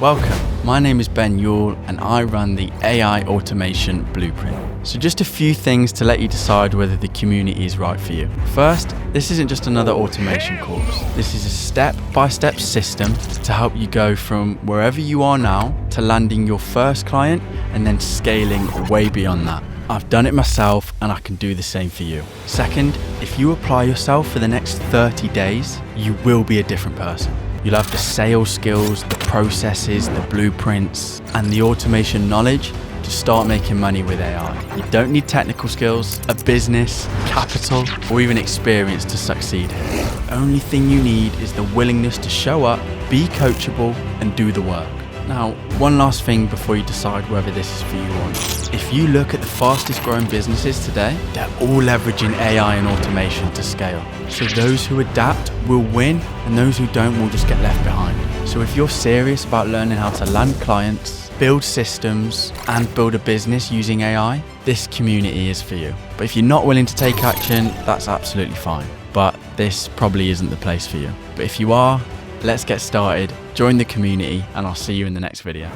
Welcome, my name is Ben Yule and I run the AI Automation Blueprint. So just a few things to let you decide whether the community is right for you. First, this isn't just another automation course. This is a step-by-step system to help you go from wherever you are now to landing your first client and then scaling way beyond that. I've done it myself and I can do the same for you. Second, if you apply yourself for the next 30 days, you will be a different person. You'll have the sales skills, the processes, the blueprints, and the automation knowledge to start making money with AI. You don't need technical skills, a business, capital, or even experience to succeed here. The only thing you need is the willingness to show up, be coachable, and do the work. Now, one last thing before you decide whether this is for you or not. If you look at the fastest growing businesses today, they're all leveraging AI and automation to scale. So those who adapt will win, and those who don't will just get left behind. So if you're serious about learning how to land clients, build systems, and build a business using AI, this community is for you. But if you're not willing to take action, that's absolutely fine. But this probably isn't the place for you. But if you are, let's get started, join the community, and I'll see you in the next video.